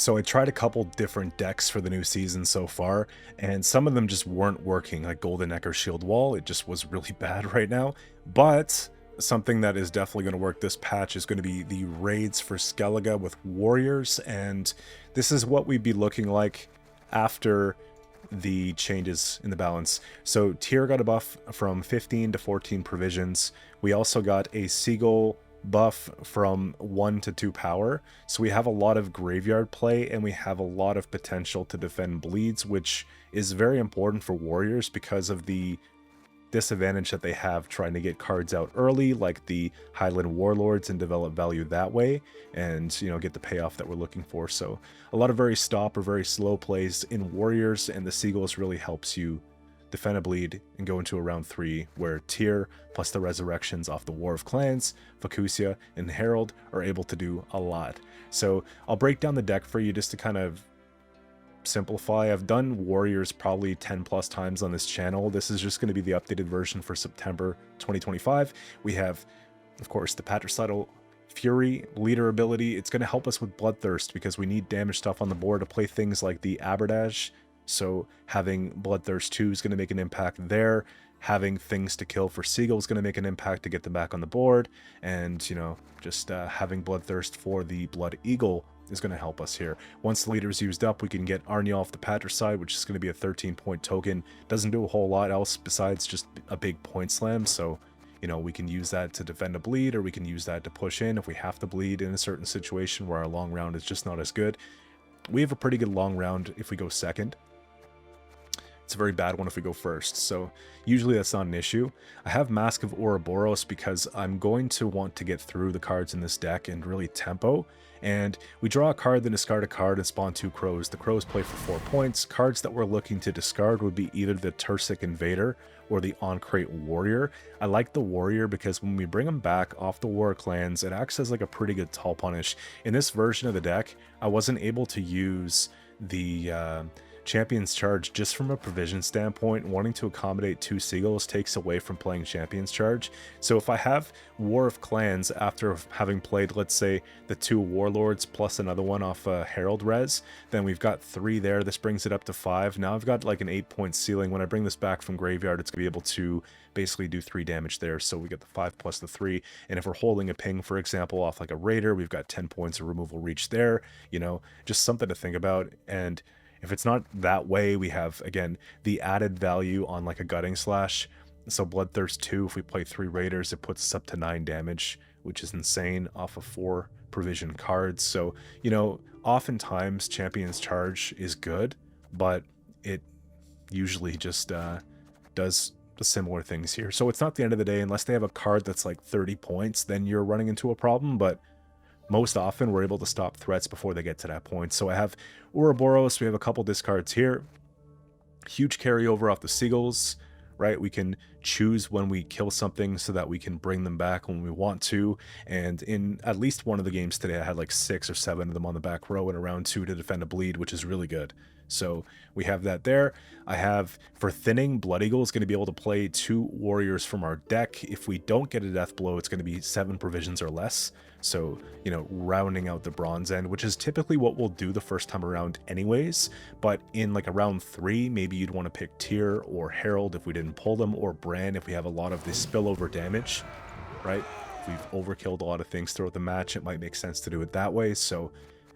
So I tried a couple different decks for the new season so far, and some of them just weren't working, like Golden Echo Shield Wall. It just was really bad right now. But something that is definitely going to work this patch is going to be the raids for Skellige with warriors, and this is what we'd be looking like after the changes in the balance. So Tyr got a buff from 15 to 14 provisions. We also got a Seagull buff from 1 to 2 power, so we have a lot of graveyard play and we have a lot of potential to defend bleeds, which is very important for warriors because of the disadvantage that they have trying to get cards out early, like the Highland Warlords, and develop value that way, and get the payoff that we're looking for. So a lot of very stop or very slow plays in warriors, and the Seagulls really helps you defend a bleed and go into a round 3 where Tyr plus the resurrections off the War of Clans, Fukusia, and Herald are able to do a lot. So I'll break down the deck for you just to kind of simplify. I've done warriors probably 10 plus times on this channel. This is just going to be the updated version for September 2025. We have, of course, the Patricidal Fury leader ability. It's going to help us with Bloodthirst because we need damage stuff on the board to play things like the Aberdash. So having Bloodthirst 2 is going to make an impact there. Having things to kill for Seagull is going to make an impact to get them back on the board. And, just having Bloodthirst for the Blood Eagle is going to help us here. Once the leader is used up, we can get Arnya off the Patricide, which is going to be a 13-point token. Doesn't do a whole lot else besides just a big point slam. So, we can use that to defend a bleed, or we can use that to push in if we have to bleed in a certain situation where our long round is just not as good. We have a pretty good long round if we go second. It's a very bad one if we go first, so usually that's not an issue. I have Mask of Ouroboros because I'm going to want to get through the cards in this deck and really tempo. And we draw a card, then discard a card, and spawn 2 crows. The crows play for 4 points. Cards that we're looking to discard would be either the Tursik Invader or the On-Crate Warrior. I like the Warrior because when we bring them back off the War of Clans, it acts as like a pretty good tall punish. In this version of the deck, I wasn't able to use the Champion's Charge just from a provision standpoint. Wanting to accommodate 2 Seagulls takes away from playing Champion's Charge. So if I have War of Clans after having played, let's say, the 2 Warlords plus another one off Herald Res, then we've got 3 there. This brings it up to 5. Now I've got like an 8-point ceiling. When I bring this back from Graveyard, it's going to be able to basically do 3 damage there. So we get the 5 plus the 3. And if we're holding a ping, for example, off like a Raider, we've got 10 points of removal reach there. Just something to think about. And if it's not that way, we have, again, the added value on like a Gutting Slash. So Bloodthirst 2, if we play 3 Raiders, it puts us up to 9 damage, which is insane off of 4 provision cards. So, oftentimes Champion's Charge is good, but it usually just does similar things here. So it's not the end of the day, unless they have a card that's like 30 points, then you're running into a problem, but most often we're able to stop threats before they get to that point. So I have Ouroboros, we have a couple discards here. Huge carryover off the Seagulls, right? We can choose when we kill something so that we can bring them back when we want to. And in at least one of the games today, I had like 6 or 7 of them on the back row in a round 2 to defend a bleed, which is really good. So we have that there. I have, for thinning, Blood Eagle is going to be able to play 2 warriors from our deck. If we don't get a death blow, it's going to be 7 provisions or less. So, rounding out the bronze end, which is typically what we'll do the first time around anyways. But in like a round 3, maybe you'd want to pick Tyr or Herald if we didn't pull them, or Bran if we have a lot of this spillover damage, right? If we've overkilled a lot of things throughout the match, it might make sense to do it that way. So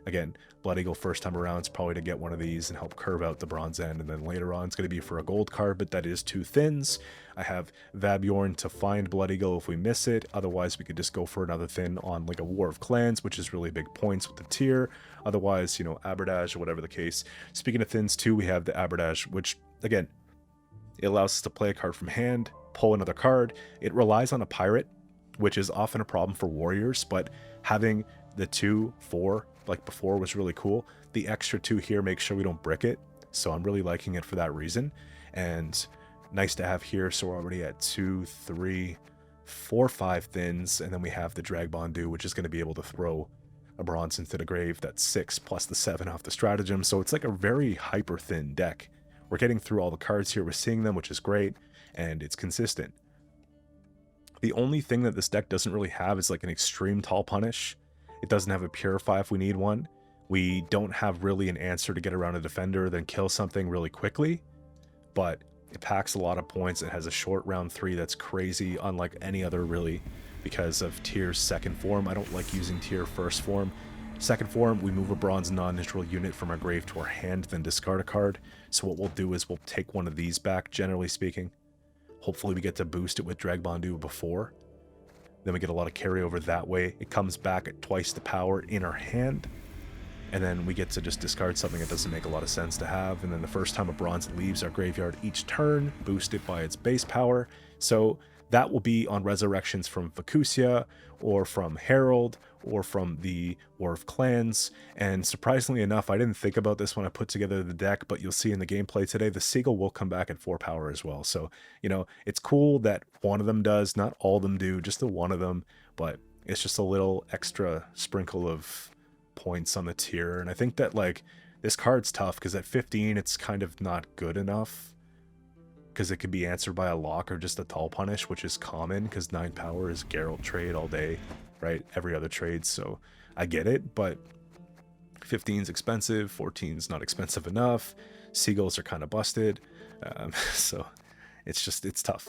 again, Blood Eagle first time around is probably to get one of these and help curve out the bronze end, and then later on it's going to be for a gold card, but that is 2 thins. I have Vabjorn to find Blood Eagle if we miss it. Otherwise, we could just go for another thin on like a War of Clans, which is really big points with the Tyr. Otherwise, Aberdash or whatever the case. Speaking of thins too, we have the Aberdash, which again, it allows us to play a card from hand, pull another card. It relies on a pirate, which is often a problem for warriors, but having the 2/4 like before was really cool. The extra 2 here makes sure we don't brick it, so I'm really liking it for that reason. And nice to have here. So we're already at 2, 3, 4, 5 thins, and then we have the Dragbondu, which is going to be able to throw a bronze into the grave. That's 6 plus the 7 off the stratagem. So it's like a very hyper thin deck. We're getting through all the cards here, we're seeing them, which is great, and it's consistent. The only thing that this deck doesn't really have is like an extreme tall punish. It doesn't have a Purify if we need one. We don't have really an answer to get around a defender, then kill something really quickly, but it packs a lot of points. It has a short round 3 that's crazy, unlike any other really, because of Tyr's second form. I don't like using Tyr first form. Second form, we move a bronze non-neutral unit from our grave to our hand, then discard a card. So what we'll do is we'll take one of these back, generally speaking. Hopefully we get to boost it with Dragbondu before. Then we get a lot of carryover that way. It comes back at twice the power in our hand. And then we get to just discard something that doesn't make a lot of sense to have. And then the first time a bronze leaves our graveyard each turn, boost it by its base power. So that will be on resurrections from Vacusia, or from Herald, or from the War of Clans. And surprisingly enough, I didn't think about this when I put together the deck, but you'll see in the gameplay today, the Seagull will come back at 4 power as well. So, you know, it's cool that one of them does, not all of them do, just the one of them, but it's just a little extra sprinkle of points on the tier. And I think that, like, this card's tough because at 15, it's kind of not good enough, because it could be answered by a lock or just a tall punish, which is common because 9 power is Geralt trade all day, right? Every other trade, so I get it, but 15's expensive, 14's not expensive enough, Seagulls are kind of busted, so it's tough.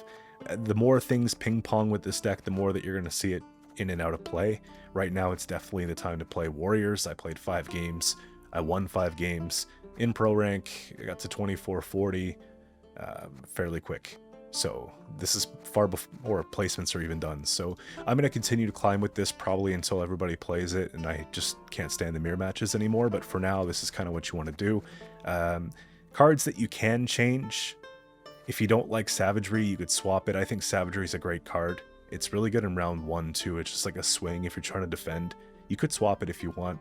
The more things ping pong with this deck, the more that you're going to see it in and out of play. Right now, it's definitely the time to play Warriors. I played 5 games, I won 5 games. In pro rank, I got to 2440, fairly quick. So this is far before placements are even done. So I'm going to continue to climb with this probably until everybody plays it, and I just can't stand the mirror matches anymore. But for now, this is kind of what you want to do. Cards that you can change. If you don't like Savagery, you could swap it. I think Savagery is a great card. It's really good in round 1 too. It's just like a swing if you're trying to defend. You could swap it if you want.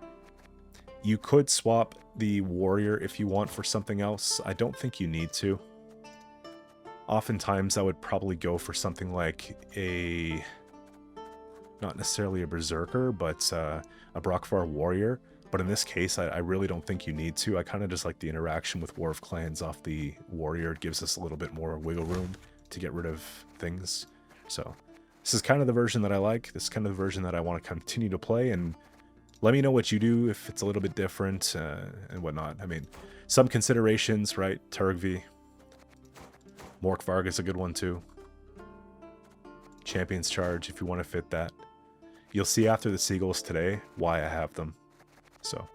You could swap the Warrior if you want for something else. I don't think you need to. Oftentimes I would probably go for something like a, not necessarily a Berserker, but a Brokvar Warrior. But in this case, I really don't think you need to. I kind of just like the interaction with War of Clans off the Warrior. It gives us a little bit more wiggle room to get rid of things. So this is kind of the version that I like. This is kind of the version that I want to continue to play. And let me know what you do if it's a little bit different and whatnot. I mean, some considerations, right? Turgvi. Morkvarg is a good one too. Champion's Charge, if you want to fit that. You'll see after the Seagulls today why I have them. So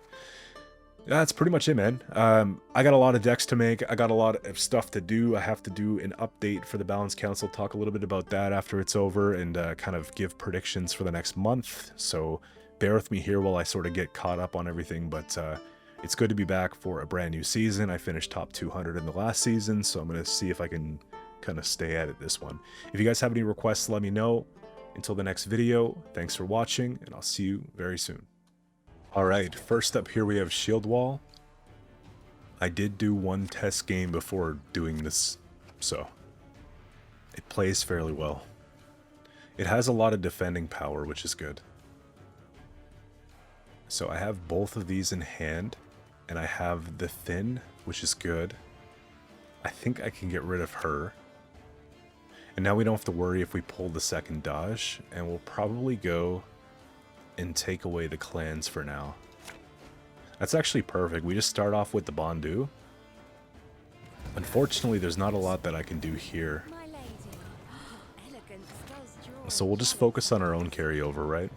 that's pretty much it, man. I got a lot of decks to make. I got a lot of stuff to do. I have to do an update for the Balance Council, talk a little bit about that after it's over, and kind of give predictions for the next month. So bear with me here while I sort of get caught up on everything, but it's good to be back for a brand new season. I finished top 200 in the last season, so I'm going to see if I can kind of stay at it this one. If you guys have any requests, let me know. Until the next video, thanks for watching, and I'll see you very soon. Alright, first up here we have Shield Wall. I did do one test game before doing this, so it plays fairly well. It has a lot of defending power, which is good. So I have both of these in hand, and I have the Thin, which is good. I think I can get rid of her. And now we don't have to worry if we pull the second dodge, and we'll probably go and take away the clans for now. That's actually perfect. We just start off with the Bondu. Unfortunately, there's not a lot that I can do here. So we'll just focus on our own carryover, right?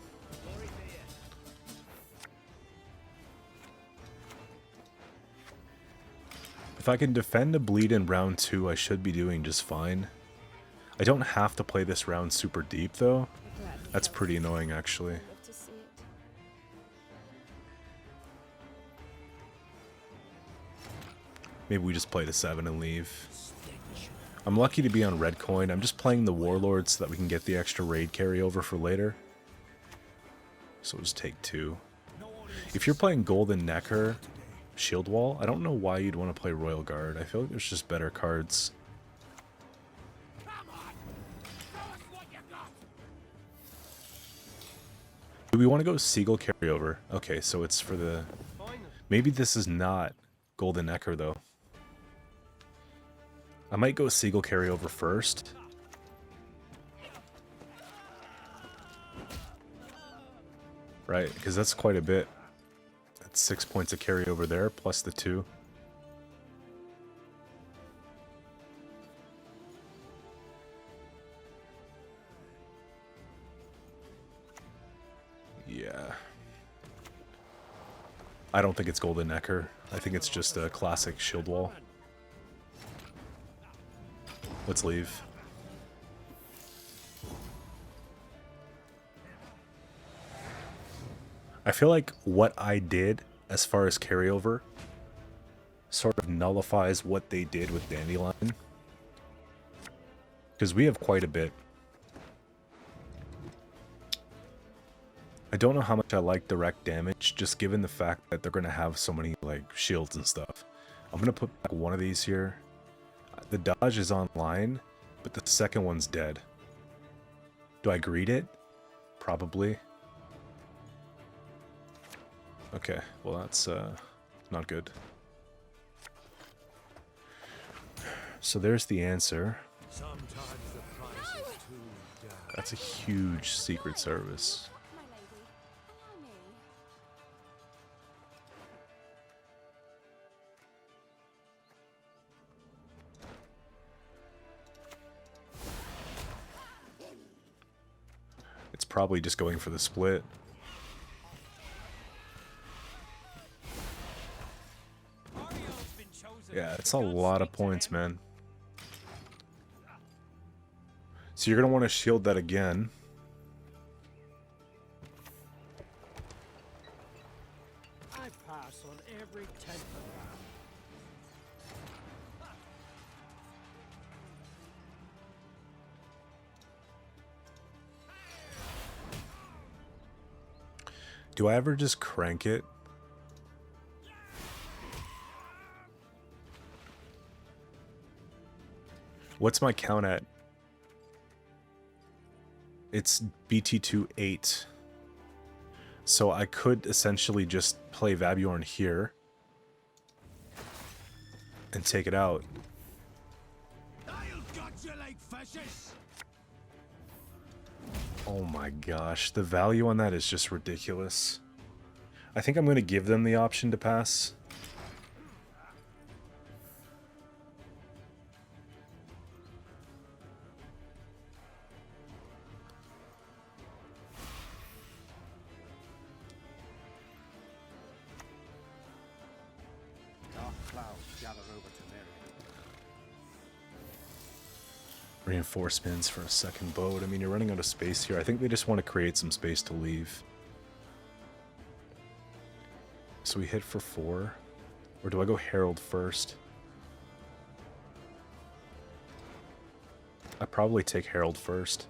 If I can defend a bleed in round 2, I should be doing just fine. I don't have to play this round super deep, though. That's pretty annoying, actually. Maybe we just play the 7 and leave. I'm lucky to be on red coin. I'm just playing the Warlord so that we can get the extra raid carryover for later. So we'll just take 2. If you're playing Golden Necker, Shield Wall, I don't know why you'd want to play Royal Guard. I feel like there's just better cards. Do we want to go Seagull carryover? Okay, so it's for the... Maybe this is not Golden Necker, though. I might go Seagull carryover first. Right, because that's quite a bit. That's 6 points of carryover there, plus the 2. Yeah. I don't think it's Golden Necker. I think it's just a classic shield wall. Let's leave. I feel like what I did as far as carryover sort of nullifies what they did with Dandelion. Because we have quite a bit. I don't know how much I like direct damage, just given the fact that they're going to have so many like shields and stuff. I'm going to put back one of these here. The dodge is online, but the second one's dead. Do I greet it? Probably. Okay, well that's not good. So there's the answer. That's a huge Secret Service. It's probably just going for the split. Yeah, it's a lot of points, man. So you're going to want to shield that again. I pass on every 10th. Do I ever just crank it? What's my count at? It's BT2 8. So I could essentially just play Vabjorn here and take it out. Oh my gosh, the value on that is just ridiculous. I think I'm going to give them the option to pass. Reinforcements for a second boat. I mean, you're running out of space here. I think they just want to create some space to leave. So we hit for 4. Or do I go Herald first? I probably take Herald first.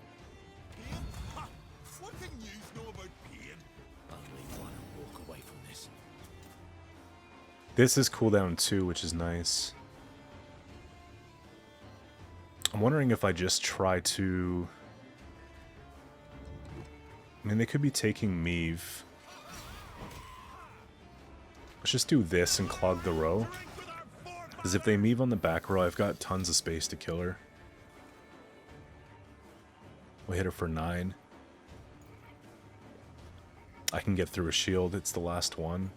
This is cooldown 2, which is nice. I'm wondering if I just try to... I mean, they could be taking Meave. Let's just do this and clog the row. Because if they Meave on the back row, I've got tons of space to kill her. We hit her for 9. I can get through a shield. It's the last one.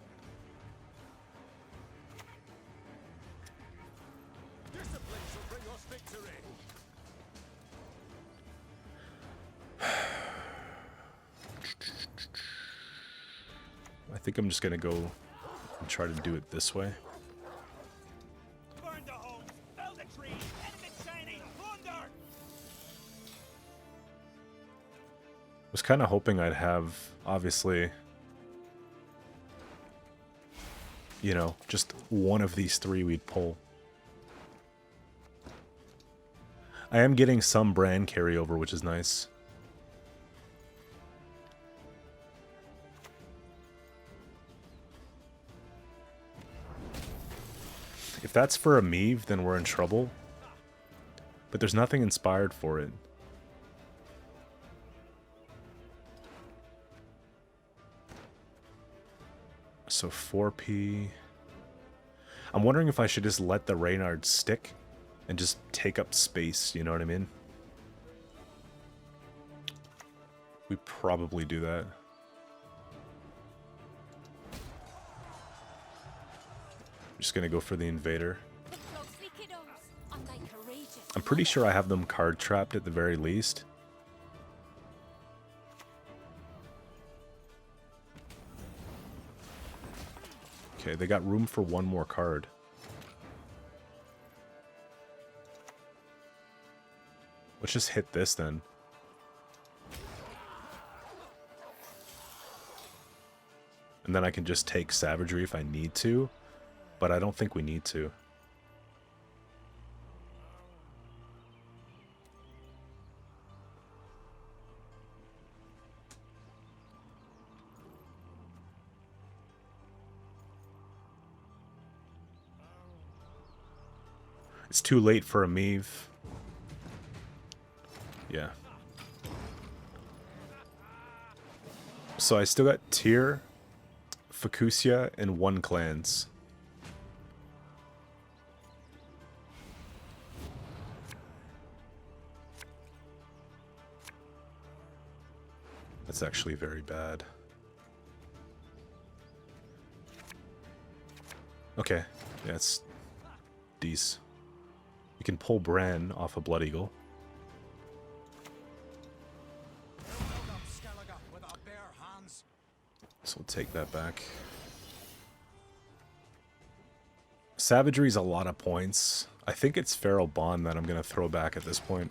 I think I'm just gonna go and try to do it this way. Was kind of hoping I'd have, obviously, you know, just one of these 3 we'd pull. I am getting some brand carryover, which is nice. If that's for a Meave, then we're in trouble. But there's nothing inspired for it. So 4P. I'm wondering if I should just let the Reynard stick and just take up space, you know what I mean? We probably do that. Just gonna go for the invader. Look closely, kiddos. On my courageous. I'm pretty sure I have them card trapped at the very least. Okay, they got room for one more card. Let's just hit this then. And then I can just take Savagery if I need to, but I don't think we need to. It's too late for a Meave. Yeah. So I still got Tyr, Fukusia, and 1 clans. That's actually very bad. Okay, yeah, it's decent. You can pull Bran off a Blood Eagle. So we'll take that back. Savagery's a lot of points. I think it's Feral Bond that I'm going to throw back at this point.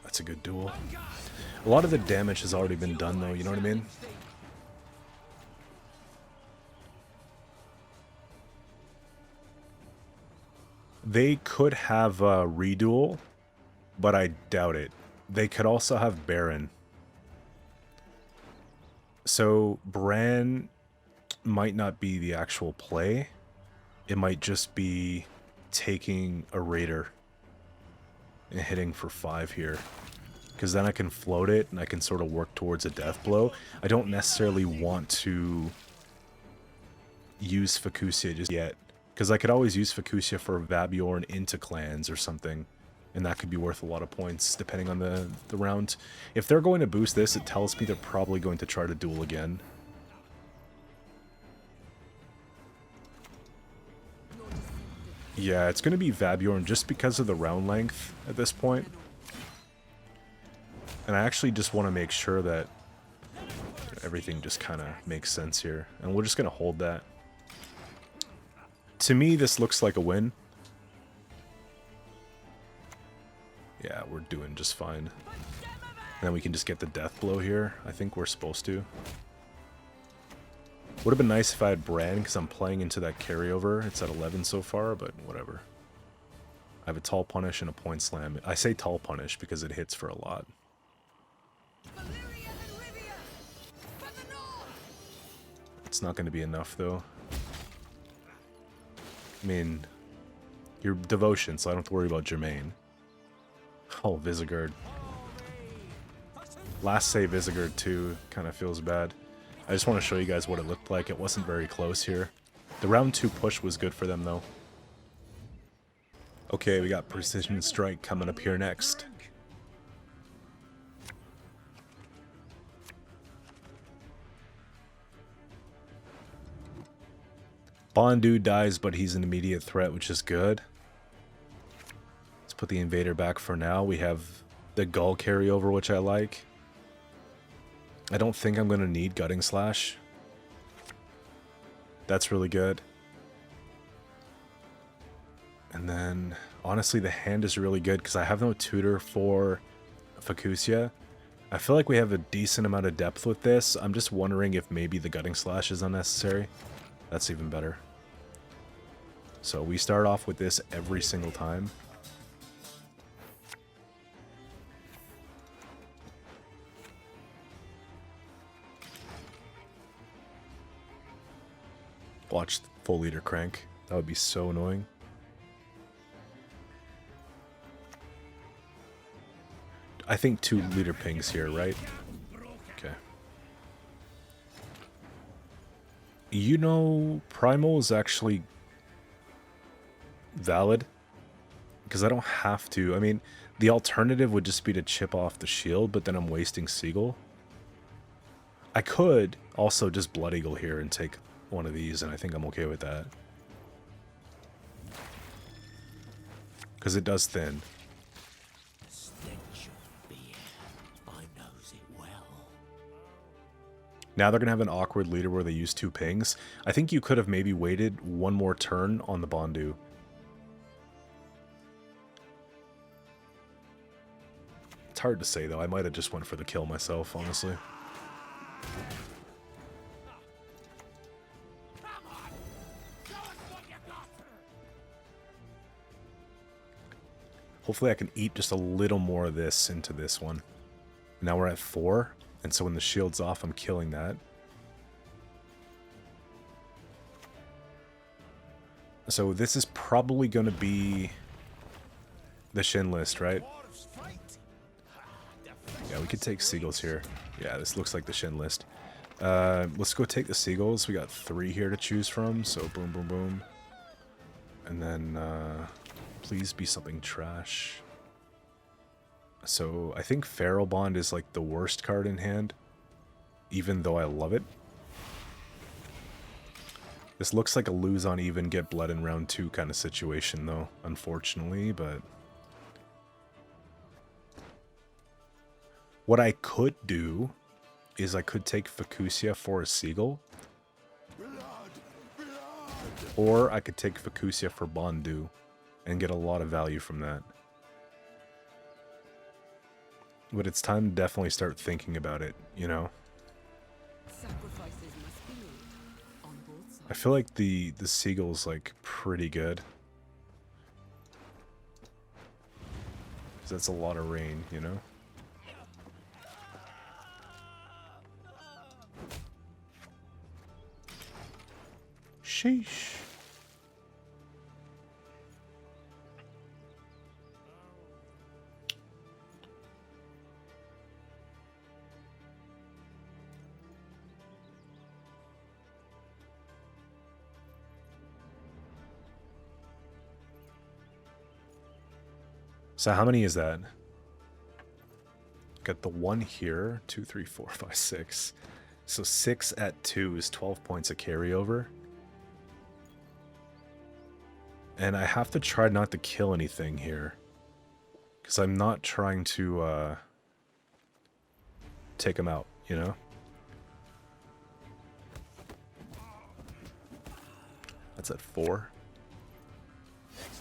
That's a good duel. A lot of the damage has already been done though, you know what I mean? They could have a reduel, but I doubt it. They could also have Baron. So Bran might not be the actual play. It might just be taking a Raider and hitting for 5 here. Because then I can float it and I can sort of work towards a death blow. I don't necessarily want to use Fukusia just yet. Because I could always use Fukusia for Vabjorn into clans or something. And that could be worth a lot of points, depending on the round. If they're going to boost this, it tells me they're probably going to try to duel again. Yeah, it's going to be Vabjorn just because of the round length at this point. And I actually just want to make sure that everything just kind of makes sense here. And we're just going to hold that. To me, this looks like a win. Yeah, we're doing just fine. And then we can just get the death blow here. I think we're supposed to. Would have been nice if I had Bran, because I'm playing into that carryover. It's at 11 so far, but whatever. I have a tall punish and a point slam. I say tall punish because it hits for a lot. It's not going to be enough, though. I mean, you're devotion, so I don't have to worry about Jermaine. Oh, Visegard. Last save Visegard too kind of feels bad. I just want to show you guys what it looked like. It wasn't very close here. The round 2 push was good for them though. Okay, we got Precision Strike coming up here next. Bondu dies, but he's an immediate threat, which is good. Let's put the Invader back for now. We have the Gull carryover, which I like. I don't think I'm going to need Gutting Slash. That's really good. And then, honestly, the hand is really good because I have no tutor for Fukusia. I feel like we have a decent amount of depth with this. I'm just wondering if maybe the Gutting Slash is unnecessary. That's even better. So we start off with this every single time. Watch full leader crank. That would be so annoying. I think 2 leader pings here, right? Okay. You know, Primal is actually valid. Because I don't have to. I mean, the alternative would just be to chip off the shield, but then I'm wasting Seagull. I could also just Blood Eagle here and take one of these, and I think I'm okay with that. Because it does thin. The stench of beer. I knows it well. Now they're going to have an awkward leader where they use 2 pings. I think you could have maybe waited one more turn on the Bondu. It's hard to say, though. I might have just went for the kill myself, honestly. Hopefully I can eat just a little more of this into this one. Now we're at 4, and so when the shield's off, I'm killing that. So this is probably going to be the Shin list, right? Yeah, we could take Seagulls here. Yeah, this looks like the Shin list. Let's go take the Seagulls. We got 3 here to choose from, so boom, boom, boom. And then, please be something trash. So, I think Feral Bond is like the worst card in hand, even though I love it. This looks like a lose on even, get blood in round 2 kind of situation, though, unfortunately, but... What I could do is I could take Fukusia for a Seagull. Or I could take Fukusia for Bondu and get a lot of value from that. But it's time to definitely start thinking about it, you know? Sacrifices must be made on both sides. I feel like the Seagull's like pretty good. 'Cause that's a lot of rain, you know? Sheesh. So how many is that? Got the 1 here. 2, 3, 4, 5, 6. So 6 at 2 is 12 points of carryover. And I have to try not to kill anything here. Because I'm not trying to take them out, you know? That's at 4.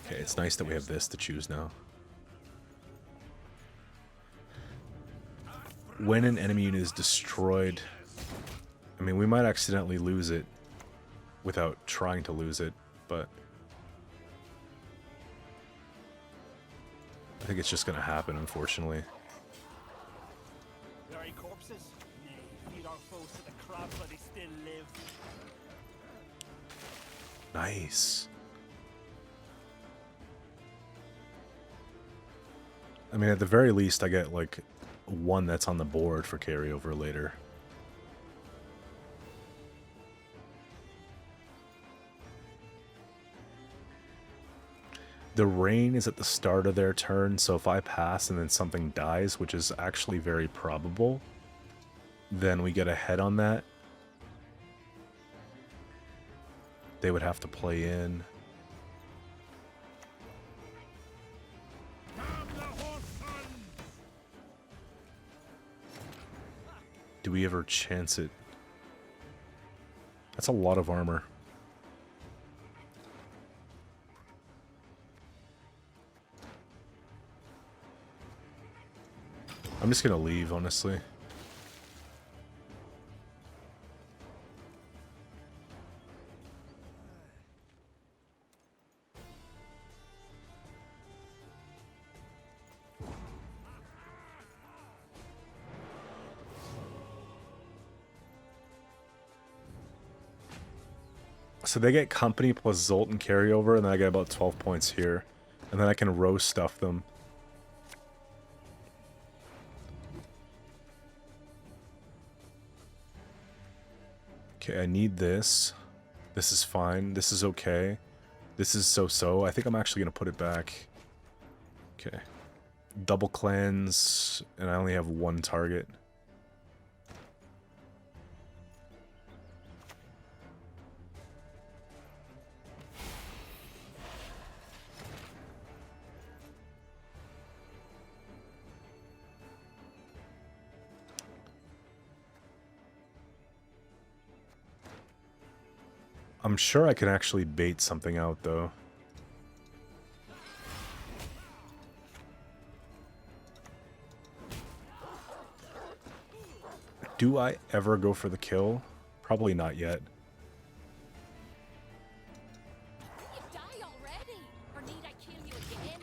Okay, it's nice that we have this to choose now. When an enemy unit is destroyed... I mean, we might accidentally lose it without trying to lose it, but... I think it's just gonna happen, unfortunately. Very corpses? Nay, feed our foes to the crabs while they still live. Nice. I mean, at the very least, I get, like, 1 that's on the board for carryover later. The rain is at the start of their turn, so if I pass and then something dies, which is actually very probable, then we get ahead on that. They would have to play in. Do we ever chance it? That's a lot of armor. I'm just gonna leave, honestly. So they get company plus Zolt and carryover, and then I get about 12 points here. And then I can roast stuff them. Okay, I need this. This is fine. This is okay. This is so-so. I think I'm actually going to put it back. Okay. Double cleanse, and I only have 1 target. I'm sure I can actually bait something out, though. Do I ever go for the kill? Probably not yet. You die already, or need I kill you again?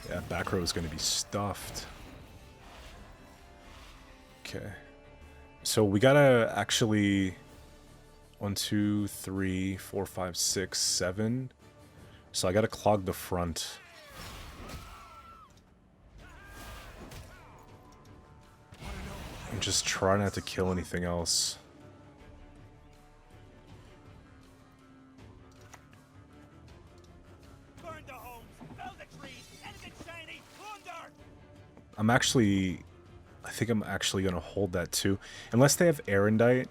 Yeah, back row is going to be stuffed. Okay. So we gotta actually... 1, 2, 3, 4, 5, 6, 7. So I gotta clog the front. And just try not to kill anything else. I think I'm actually gonna hold that too. Unless they have Erendite.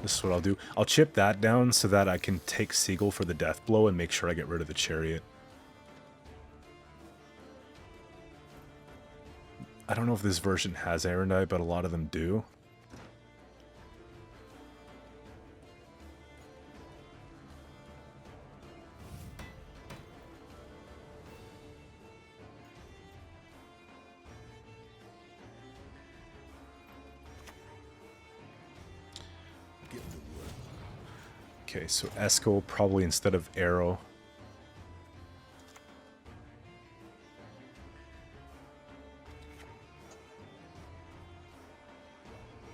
This is what I'll do. I'll chip that down so that I can take Seagull for the death blow and make sure I get rid of the chariot. I don't know if this version has Erendite, but a lot of them do. Okay, so Eskel probably instead of arrow.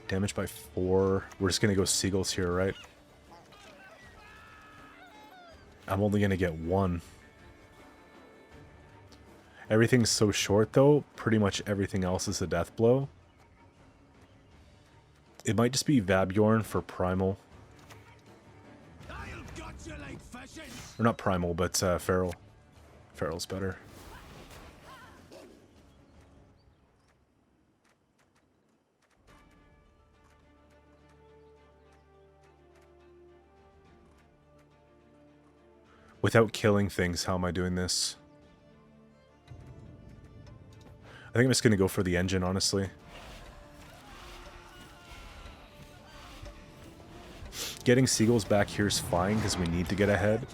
Damage by 4. We're just gonna go Seagulls here, right? I'm only gonna get 1. Everything's so short though, pretty much everything else is a death blow. It might just be Vabjorn for Primal. Or not Primal, but Feral. Feral's better. Without killing things, how am I doing this? I think I'm just going to go for the engine, honestly. Getting Seagulls back here is fine because we need to get ahead,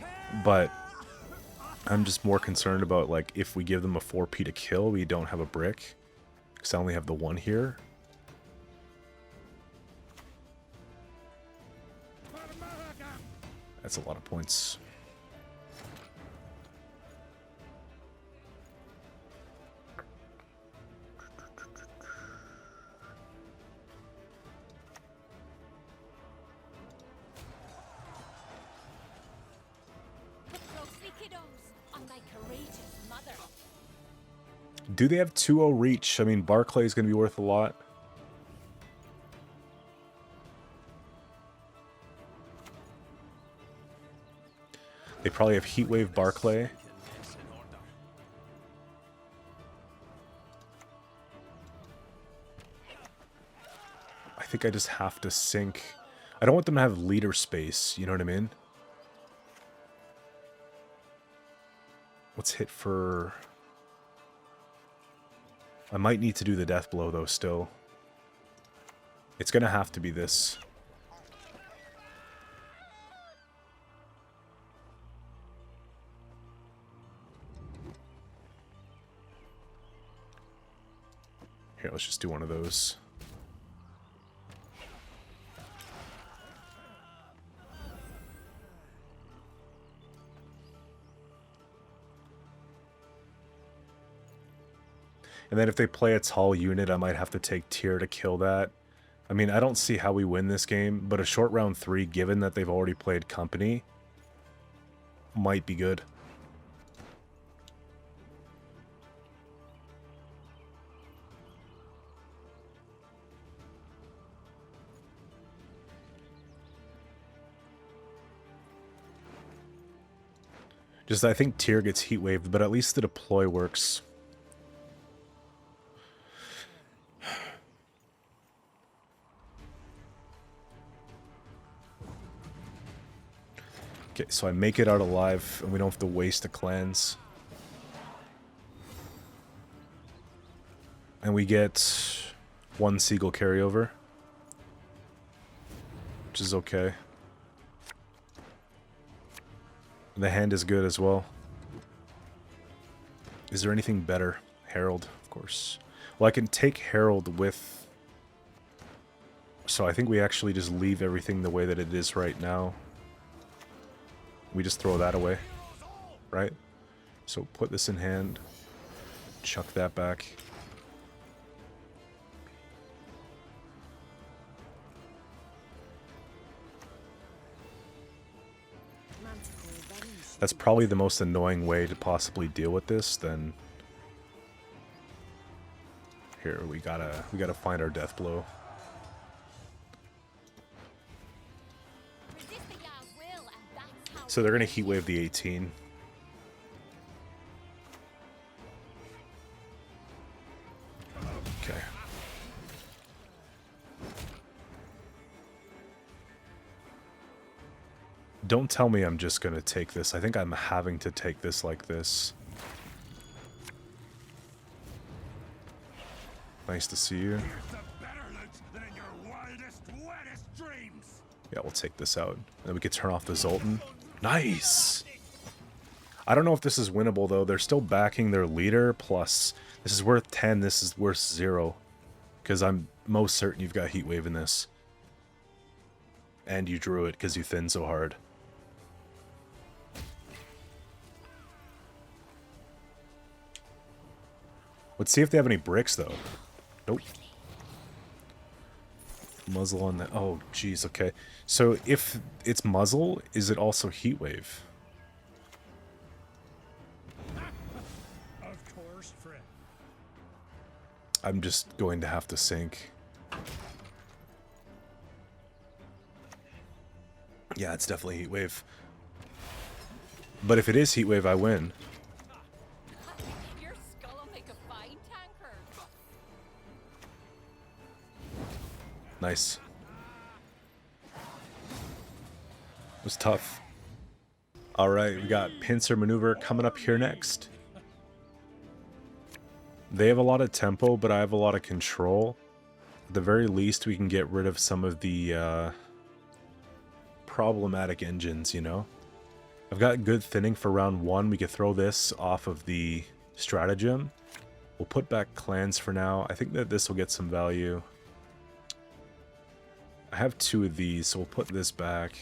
but I'm just more concerned about, like, if we give them a 4P to kill, we don't have a brick, because I only have the 1 here. That's a lot of points. Do they have 2-0 reach? I mean, Barclay's going to be worth a lot. They probably have Heatwave Barclay. I think I just have to sink. I don't want them to have leader space, you know what I mean? What's hit for... I might need to do the death blow, though, still. It's gonna have to be this. Here, let's just do one of those. And then if they play a tall unit, I might have to take tier to kill that. I mean, I don't see how we win this game, but a short round 3, given that they've already played company, might be good. Just, I think tier gets heat waved, but at least the deploy works. Okay, so I make it out alive, and we don't have to waste the clans. And we get 1 Seagull carryover, which is okay. And the hand is good as well. Is there anything better? Herald, of course. Well, I can take Herald with... So I think we actually just leave everything the way that it is right now. We just throw that away, right? So put this in hand. Chuck that back. That's probably the most annoying way to possibly deal with this. Then here we gotta find our death blow. Resist the Jarl's will, and that's how So they're gonna heat wave the 18. Okay. Don't tell me I'm just gonna take this. I think I'm having to take this like this. Nice to see you. Yeah, we'll take this out. Then we can turn off the Zoltan. Nice! I don't know if this is winnable, though. They're still backing their leader, plus this is worth 10, this is worth 0. Because I'm most certain you've got Heat Wave in this. And you drew it because you thinned so hard. Let's see if they have any bricks, though. Nope. Muzzle on that. Oh, jeez, okay. So if it's muzzle, is it also heat wave? Of course, Frett. I'm just going to have to sink. Yeah, it's definitely heat wave. But if it is heat wave, I win. Your skull will make a fine tanker. Nice. It was tough. Alright, we got Pincer maneuver coming up here next. They have a lot of tempo, but I have a lot of control. At the very least, we can get rid of some of the problematic engines, you know? I've got good thinning for round 1. We could throw this off of the stratagem. We'll put back clans for now. I think that this will get some value. I have 2 of these, so we'll put this back.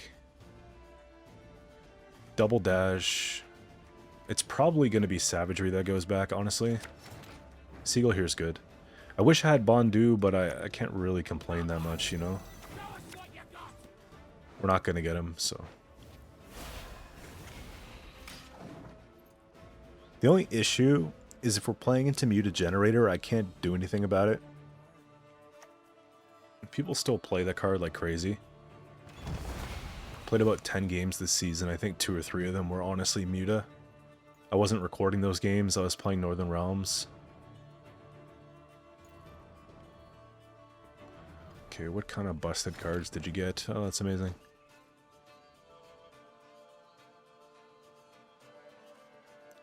Double dash. It's probably going to be savagery that goes back, honestly. Seagull here is good. I wish I had Bondu, but I can't really complain that much, you know? We're not going to get him, so... The only issue is if we're playing into Muted Generator, I can't do anything about it. People still play the card like crazy. Played about 10 games this season. I think 2 or 3 of them were honestly Muta. I wasn't recording those games. I was playing Northern Realms. Okay, what kind of busted cards did you get? Oh, that's amazing.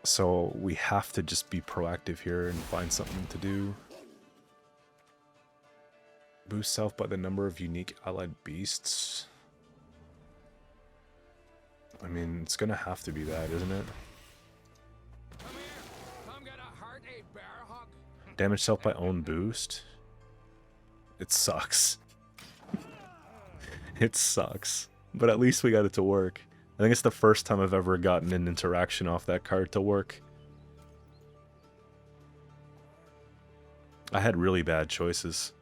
So we have to just be proactive here and find something to do. Boost self by the number of unique allied beasts. I mean, it's gonna have to be that, isn't it? Come here. Come get a hearty bear hug. Damage self by own boost. It sucks. It sucks. But at least we got it to work. I think it's the first time I've ever gotten an interaction off that card to work. I had really bad choices.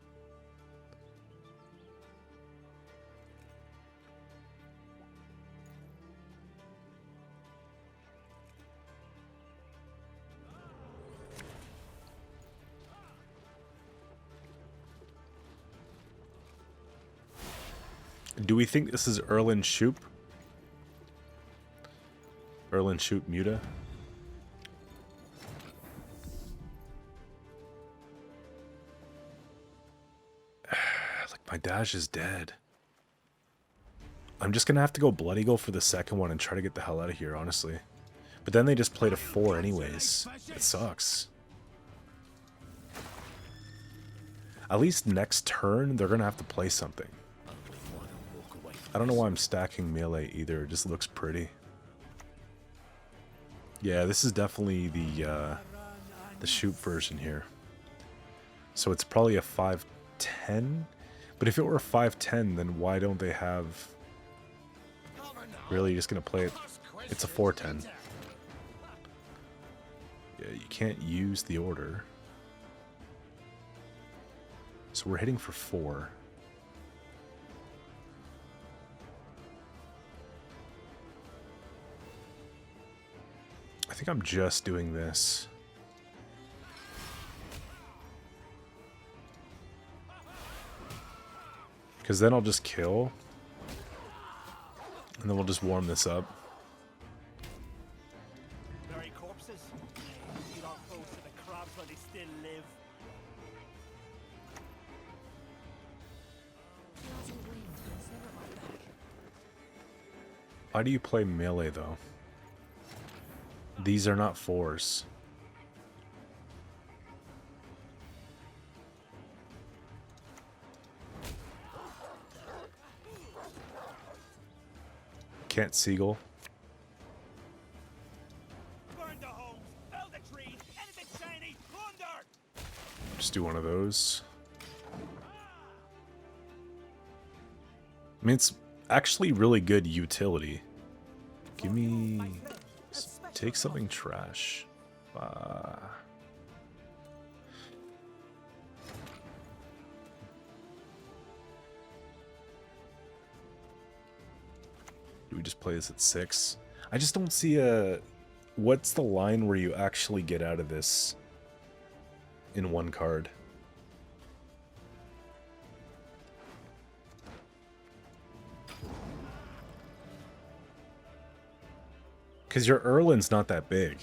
Do we think this is Erlen Shoop? Erlen Shoop Muta? Like, my dash is dead. I'm just gonna have to go Blood Eagle for the second one and try to get the hell out of here, honestly. But then they just played a 4 anyways. It sucks. At least next turn, they're gonna have to play something. I don't know why I'm stacking melee either. It just looks pretty. Yeah, this is definitely the shoot version here. So it's probably a 5-10. But if it were a 5-10, then why don't they have... Really, just gonna play it? It's a 4-10. Yeah, you can't use the order. So we're hitting for 4. I think I'm just doing this. Because then I'll just kill. And then we'll just warm this up. Very corpses. You don't close to the crabs while they still live. Why do you play melee though? These are not 4s. Can't Seagull. Burn the homes, fell the trees, anything shiny, plunder! Just do one of those. I mean, it's actually really good utility. Give me... Take something trash. Do we just play this at 6? I just don't see a... What's the line where you actually get out of this in one card? Because your Erlin's not that big.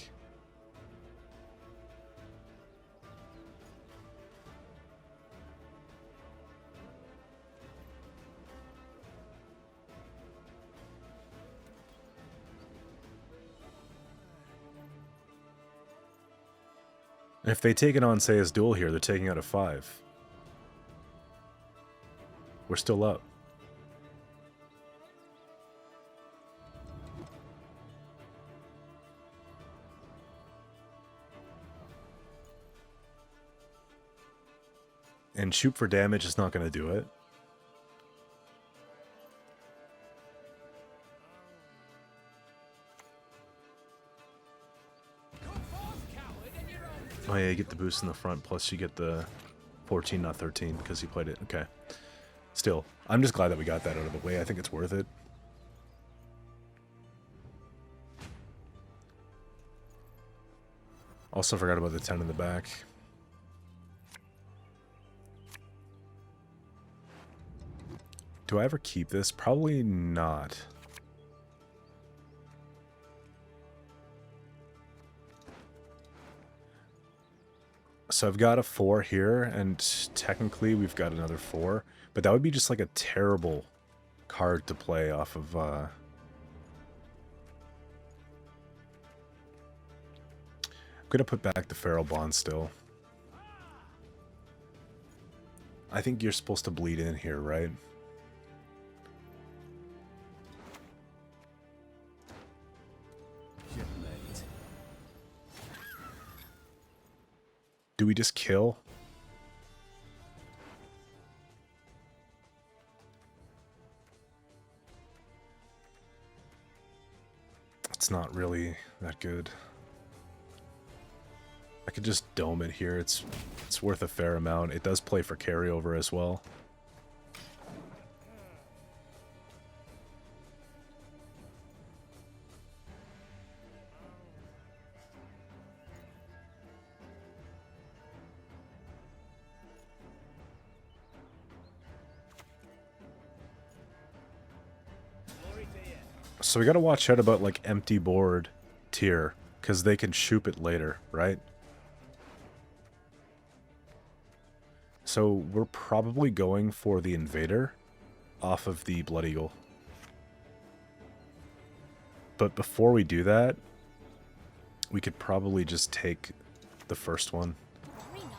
And if they take it on, say, as duel here, they're taking out a 5. We're still up. And shoot for damage is not going to do it. Oh yeah, you get the boost in the front, plus you get the 14, not 13, because he played it. Okay. Still, I'm just glad that we got that out of the way. I think it's worth it. Also forgot about the 10 in the back. Do I ever keep this? Probably not. So I've got a 4 here, and technically we've got another 4. But that would be just like a terrible card to play off of... I'm going to put back the Feral Bond still. I think you're supposed to bleed in here, right? Do we just kill? It's not really that good. I could just dome it here. It's worth a fair amount. It does play for carryover as well. So we gotta watch out about, like, empty board tier, because they can shoot it later, right? So we're probably going for the Invader off of the Blood Eagle. But before we do that, we could probably just take the first one. Worry not.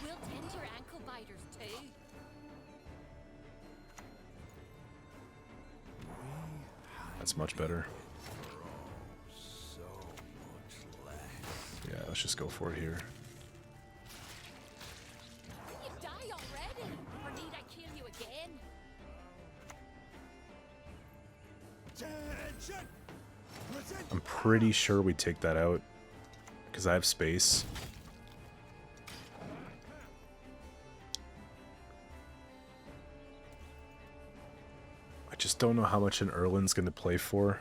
We'll tend your ankle biters too. That's much better. So much less. Yeah, let's just go for it here. You die already, or need I kill you again? Attention! I'm pretty sure we take that out because I have space. I just don't know how much an Erlin's going to play for.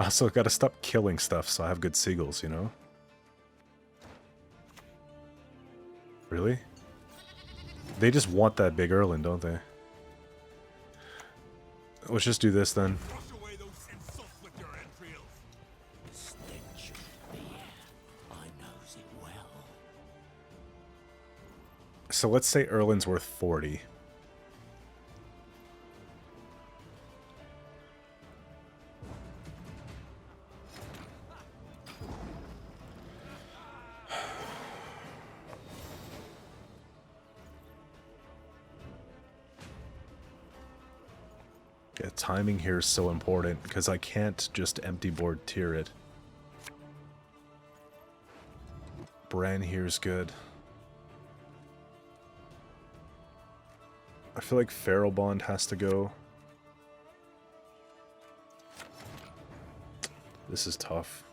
I also gotta stop killing stuff so I have good seagulls, you know? Really? They just want that big Erlin, don't they? Let's just do this then. Wash away those insults with your entrails. The stench of beer. I knows it well. So let's say Erlin's worth 40. Yeah, timing here is so important because I can't just empty board tier it. Bran here is good. I feel like Feral Bond has to go. This is tough.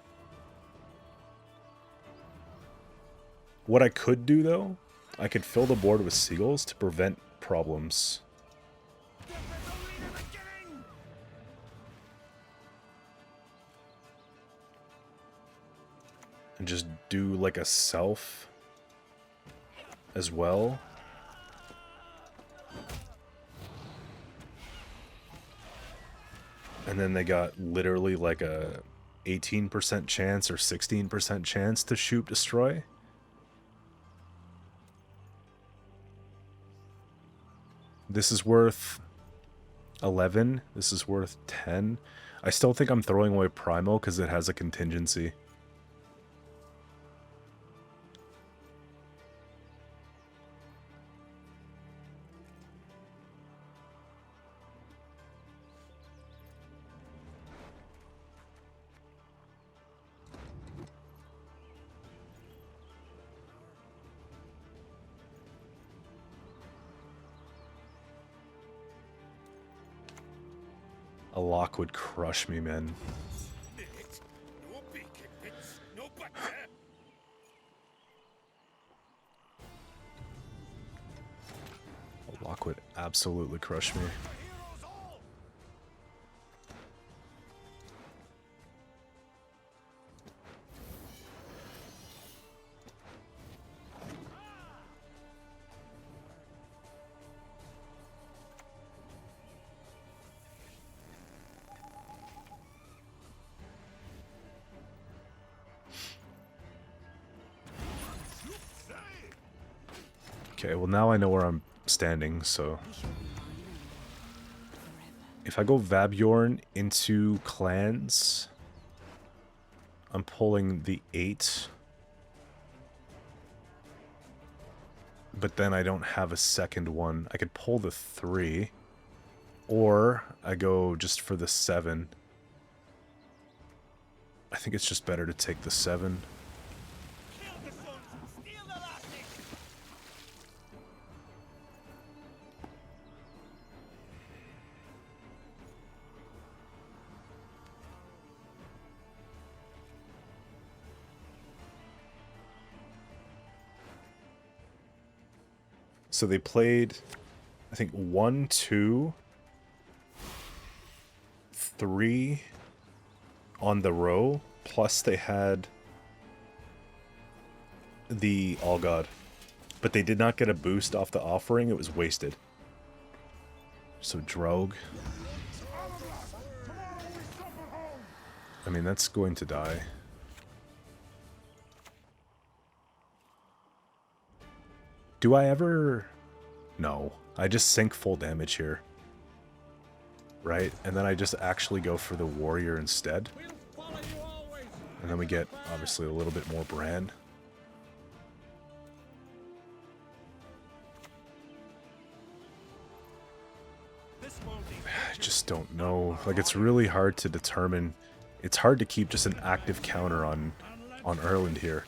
What I could do though, I could fill the board with seagulls to prevent problems. And just do like a self as well. And then they got literally like a 18% chance or 16% chance to shoot destroy. This is worth 11. This is worth 10. I still think I'm throwing away Primal because it has a contingency. A lock would crush me, man. No bacon bits, no butter. A lock would absolutely crush me. Okay, well now I know where I'm standing, so... If I go Vabjorn into clans, I'm pulling the 8. But then I don't have a second one. I could pull the 3. Or I go just for the 7. I think it's just better to take the 7. So they played, I think, 1, 2, 3 on the row, plus they had the All God. But they did not get a boost off the offering, it was wasted. So Drogue. I mean, that's going to die. Do I ever... No. I just sink full damage here. Right? And then I just actually go for the warrior instead. And then we get, obviously, a little bit more brand. I just don't know. Like, it's really hard to determine. It's hard to keep just an active counter on Erland here.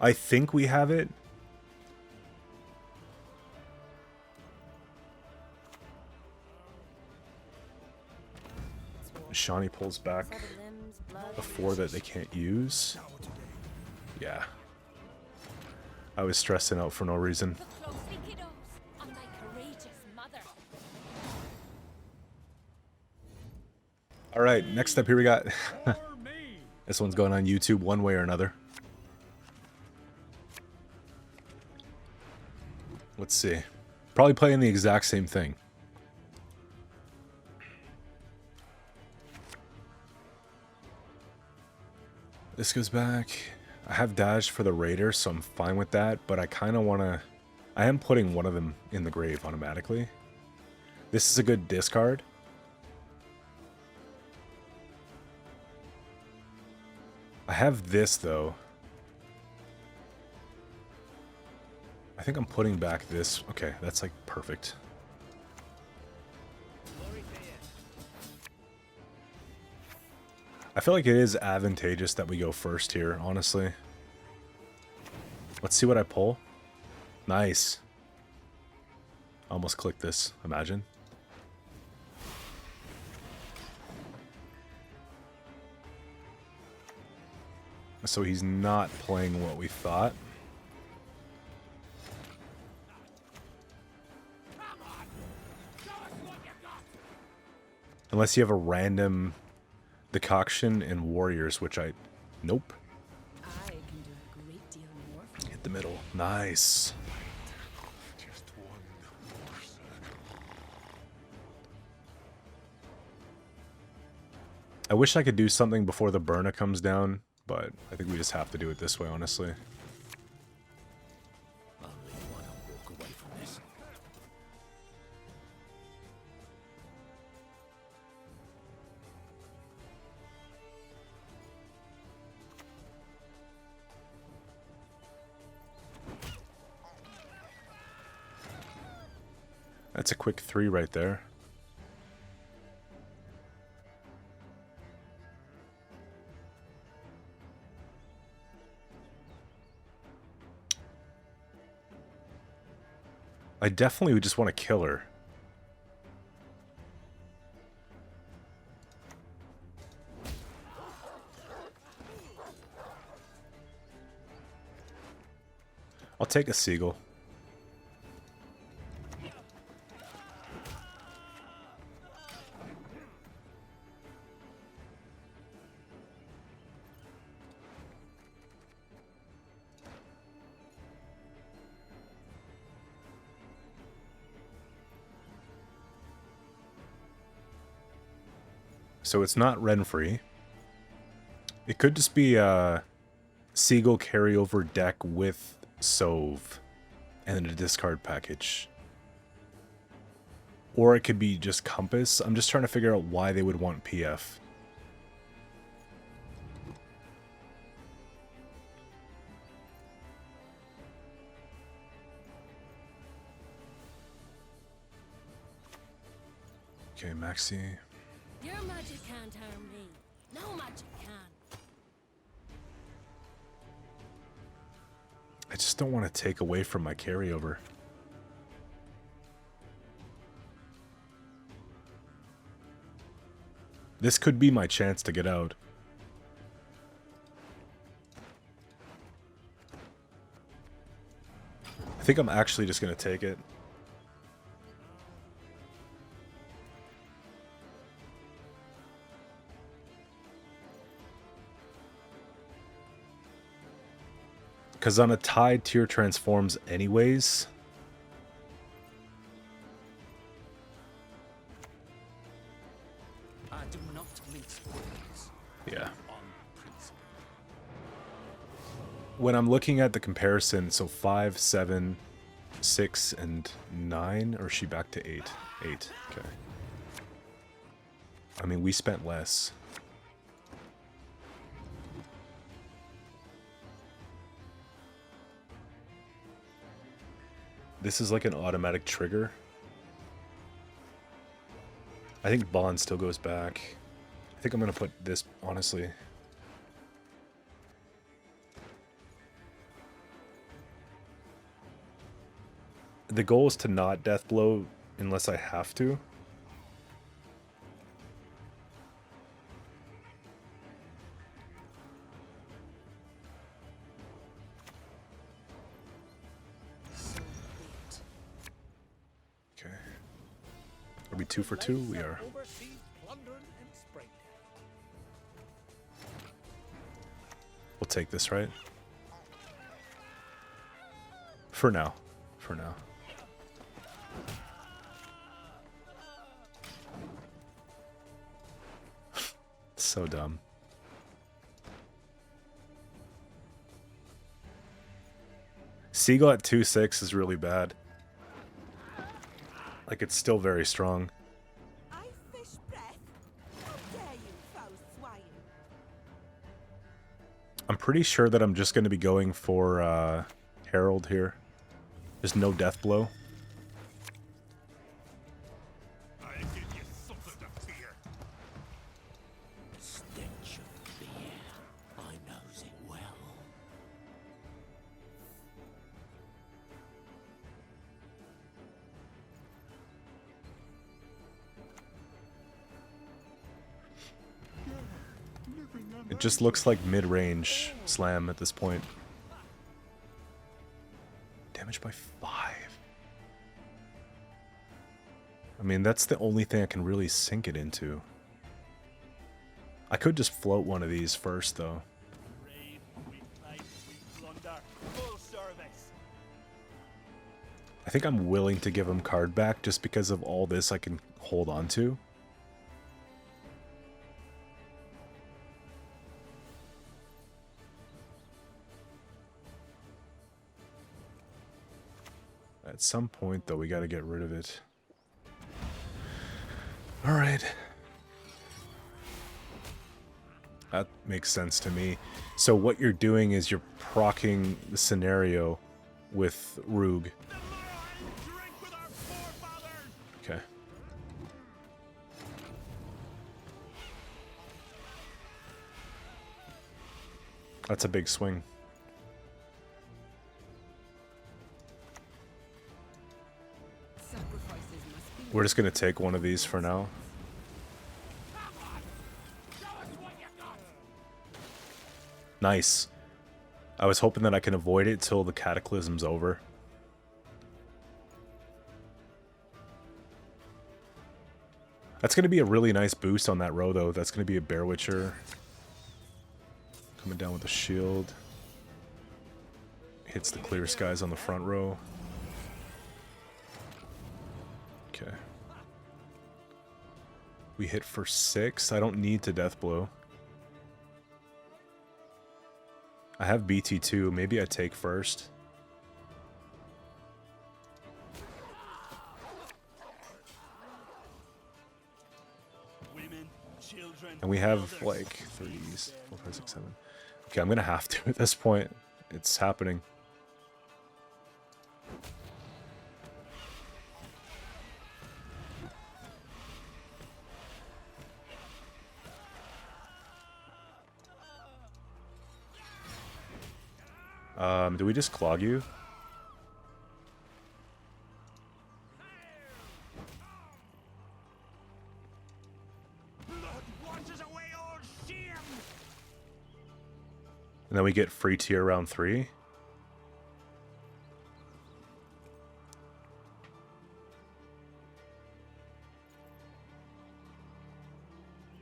I think we have it. Shawnee pulls back a 4 that they can't use. Yeah. I was stressing out for no reason. Look closely, kiddos. I'm my courageous mother. Alright, next up here we got... This one's going on YouTube one way or another. Let's see. Probably playing the exact same thing. This goes back. I have dash for the raider, so I'm fine with that, but I kind of want to... I am putting one of them in the grave automatically. This is a good discard. I have this, though. I think I'm putting back this. Okay, that's like perfect. I feel like it is advantageous that we go first here, honestly. Let's see what I pull. Nice. Almost clicked this, imagine. So he's not playing what we thought. Unless you have a random decoction and warriors, which I... Nope. I can do a great deal more. Hit the middle. Nice. I wish I could do something before the Burna comes down, but I think we just have to do it this way, honestly. I really want to walk away from this. That's a quick 3 right there. I definitely would just want to kill her. I'll take a seagull. So it's not Renfree. It could just be a Seagull carryover deck with Sove and a discard package. Or it could be just Compass. I'm just trying to figure out why they would want PF. Okay, Maxi. Your magic can't harm me. No magic can. I just don't want to take away from my carryover. This could be my chance to get out. I think I'm actually just going to take it. Because on a tide, tier transforms anyways. Yeah. On principle. When I'm looking at the comparison, so 5, 7, 6, and 9, or is she back to 8? 8, okay. I mean, we spent less. This is like an automatic trigger. I think Bond still goes back. I think I'm gonna put this, honestly. The goal is to not death blow unless I have to. So be it. Okay. Are we 2 for 2? We are. Overseas plundering and spring. We'll take this, right? For now. For now. So dumb. Seagull at 2-6 is really bad. Like, it's still very strong. I fish breath. How dare you, foul swine? I'm pretty sure that I'm just going to be going for Herald here. There's no death blow. I'll give you something to fear. Stench of fear. I knows it well. It just looks like mid-range slam at this point. Damage by 5. I mean, that's the only thing I can really sink it into. I could just float one of these first, though. Raid, we fight, we plunder. Full service. I think I'm willing to give him card back just because of all this I can hold on to. At some point, though, we gotta get rid of it. Alright. That makes sense to me. So what you're doing is you're proccing the scenario with Roog. Drink with our forefathers. Okay. That's a big swing. Sacrifices must be We're just gonna take one of these for now. Nice. I was hoping that I can avoid it till the Cataclysm's over. That's going to be a really nice boost on that row, though. That's going to be a Bear Witcher. Coming down with a shield. Hits the clear skies on the front row. Okay. We hit for 6. I don't need to death blow. I have BT2. Maybe I take first. Women, children, And we have elders. like 3s. 4, 5, 6, 7. Okay, I'm gonna have to at this point. It's happening. Do we just clog you? Blood washes away all shame. And then we get free tier round 3?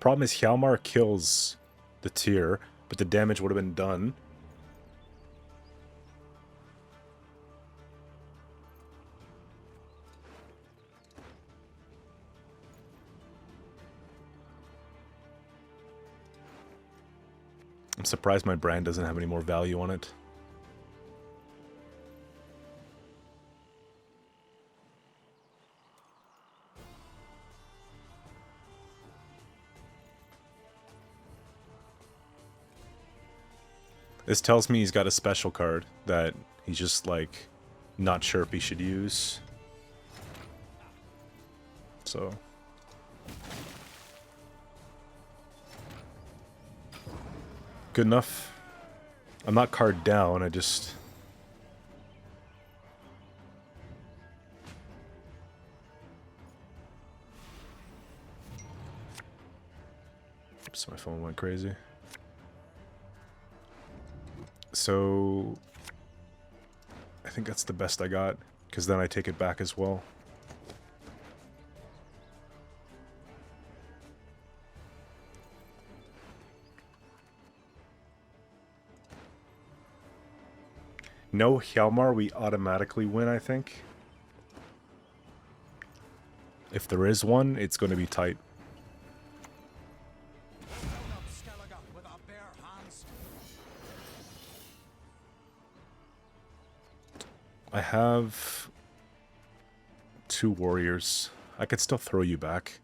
Problem is Hjalmar kills the tier, but the damage would have been done. surprised my brand doesn't have any more value on it. This tells me he's got a special card that he's just, like, not sure if he should use. So... good enough. I'm not card down, I just... oops, my phone went crazy. So... I think that's the best I got, because then I take it back as well. No Hjalmar, we automatically win, I think. If there is one, it's going to be tight. Skellige with our bare hands. I have 2 warriors. I could still throw you back.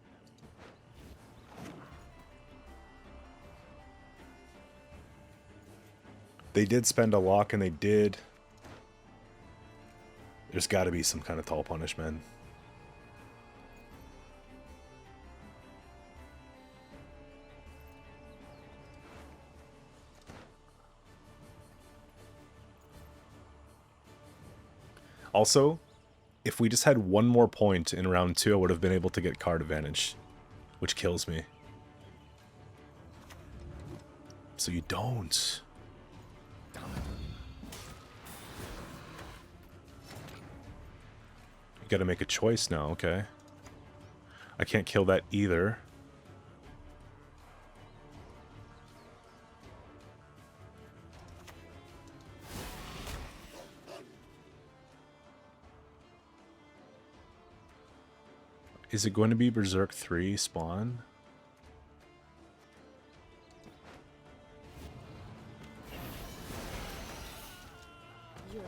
They did spend a lock, and they did. There's got to be some kind of tall punish, man. Also, if we just had one more point in round 2, I would have been able to get card advantage, which kills me. So you don't. You gotta make a choice now, okay. I can't kill that either. Is it going to be Berserk 3 spawn?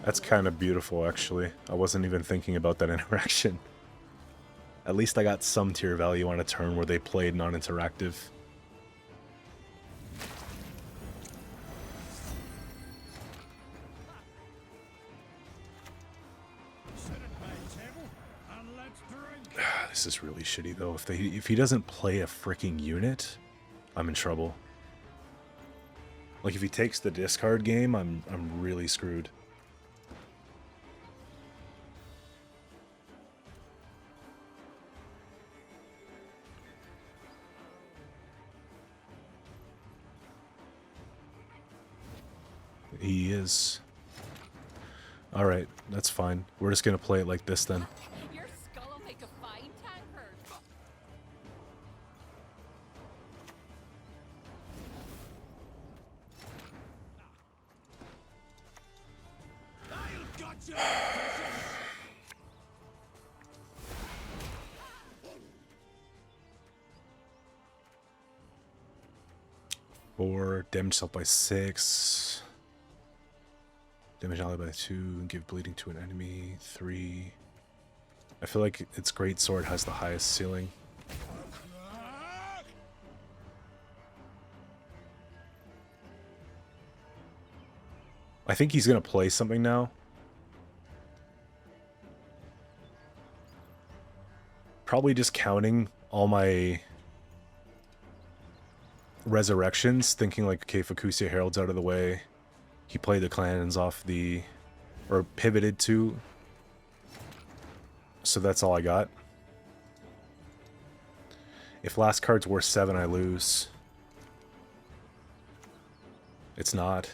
That's kind of beautiful, actually. I wasn't even thinking about that interaction. At least I got some tier value on a turn where they played non-interactive. This is really shitty, though. If he doesn't play a freaking unit, I'm in trouble. Like, if he takes the discard game, I'm really screwed. He is. Alright, that's fine. We're just gonna play it like this then. Your skull will make a fine tankard. I've got you. Or damage yourself by 6. Damage ally by 2 and give bleeding to an enemy. 3. I feel like its great sword has the highest ceiling. I think he's gonna play something now. Probably just counting all my resurrections, thinking like, okay, Fukusia Herald's out of the way. He played the clans off the... or pivoted to. So that's all I got. If last card's worth 7, I lose. It's not.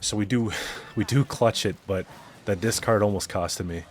So we do clutch it, but that discard almost costed me.